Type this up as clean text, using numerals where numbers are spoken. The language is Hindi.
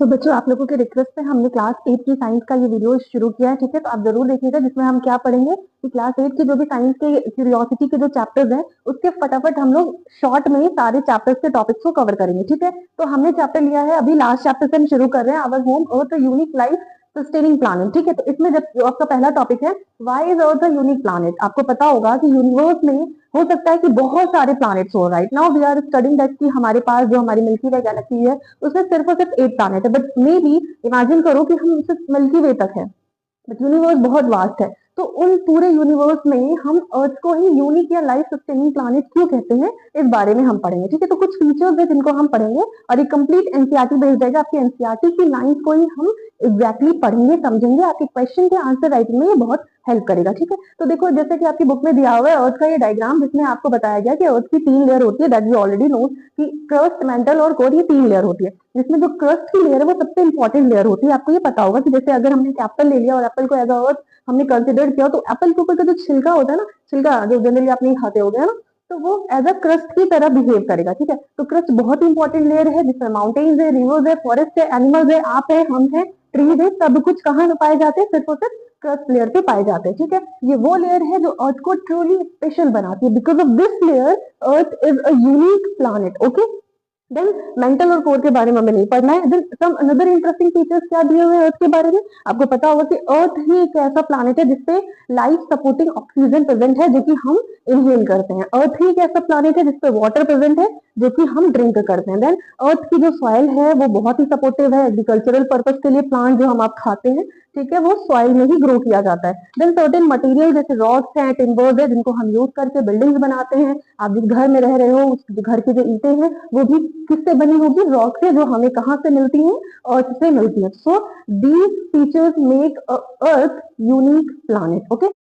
तो बच्चों, आप लोगों के रिक्वेस्ट पे हमने क्लास 8 की साइंस का ये वीडियो शुरू किया है, ठीक है। तो आप जरूर देखिएगा, जिसमें हम क्या पढ़ेंगे कि क्लास 8 की जो भी साइंस के क्यूरियोसिटी के जो चैप्टर्स हैं उसके फटाफट हम लोग शॉर्ट में ही सारे चैप्टर्स के टॉपिक्स को कवर करेंगे, ठीक है। तो हमने चैप्टर लिया है, अभी लास्ट चैप्टर से हम शुरू कर रहे हैं, our home earth unique life sustaining planet, ठीक है। तो इसमें जब जो आपका पहला टॉपिक है, why is earth a unique planet. आपको पता होगा कि यूनिवर्स में हो सकता है कि बहुत सारे प्लैनेट्स हो, right now we are studying that कि हमारे पास जो हमारी मिल्की वे गैलेक्सी है उसमें सिर्फ और सिर्फ 8 प्लैनेट है, बट मे बी इमेजिन करो कि हम सिर्फ मिल्की वे तक है, बट यूनिवर्स बहुत वास्ट है। तो उन पूरे यूनिवर्स में हम अर्थ को ही यूनिक या लाइफ सस्टेनिंग प्लैनेट क्यों कहते हैं, इस बारे में हम पढ़ेंगे, ठीक है। तो कुछ फीचर्स है जिनको हम पढ़ेंगे और ये कंप्लीट एनसीईआरटी बेस्ड रहेगा। आपकी एनसीईआरटी की लाइंस को ही हम एग्जैक्टली पढ़ेंगे, समझेंगे, आपके क्वेश्चन के आंसर राइटिंग में ये बहुत हेल्प करेगा, ठीक है। तो देखो, जैसे कि आपकी बुक में दिया हुआ है अर्थ का ये डायग्राम, जिसमें आपको बताया गया कि अर्थ की 3 लेयर होती है, दैट वी ऑलरेडी नो कि क्रस्ट, मेंटल और कोर, ये 3 लेयर होती है। जिसमें जो क्रस्ट की लेयर है वो सबसे इंपॉर्टेंट लेयर होती है। आपको ये पता होगा कि जैसे अगर हमने एप्पल ले लिया और एप्पल को एज अर्थ हमने कंसिडर किया, तो एप्पल के ऊपर का जो छिलका होता है ना, छिलका जो जनरली आप नहीं खाते हो गए ना, तो वो एज अ क्रस्ट की तरह बिहेव करेगा, ठीक है। तो क्रस्ट बहुत इंपॉर्टेंट लेयर है, जिसमें माउंटेन्स है, रिवर्स है, फॉरेस्ट है, एनिमल्स है, आप है, हम है, ट्रीज है, सब कुछ कहाँ पाए जाते हैं, सिर्फ और सिर्फ क्रस्ट लेयर पे पाए जाते हैं, ठीक है। ये वो लेयर है जो अर्थ को ट्रूली स्पेशल बनाती है। Because of this layer earth is a unique planet, okay. Then mantle और कोर के बारे में हमें नहीं पढ़ना है। Then some another interesting features क्या दिए हुए हैं अर्थ के बारे में, आपको पता होगा कि अर्थ ही एक ऐसा प्लैनेट है जिसपे लाइफ सपोर्टिंग ऑक्सीजन प्रेजेंट है, जो कि हम इनहेल करते हैं। अर्थ ही एक ऐसा प्लैनेट है जिसपे वाटर प्रेजेंट है, जो कि हम ड्रिंक करते हैं। देन अर्थ की जो सॉइल है वो बहुत ही सपोर्टिव है एग्रीकल्चरल पर्पज के लिए। प्लांट जो हम आप खाते हैं, ठीक है, वो सॉइल में ही ग्रो किया जाता है। देन सर्टेन मटेरियल जैसे रॉक्स हैं, टिम्बर्स है, जिनको हम यूज करके बिल्डिंग्स बनाते हैं। आप जिस घर में रह रहे हो उस घर की जो ईंटें हैं वो भी किससे बनी होगी, रॉक से, जो हमें कहाँ से मिलती है, अर्थ से मिलती है। So these features make earth unique planet, okay.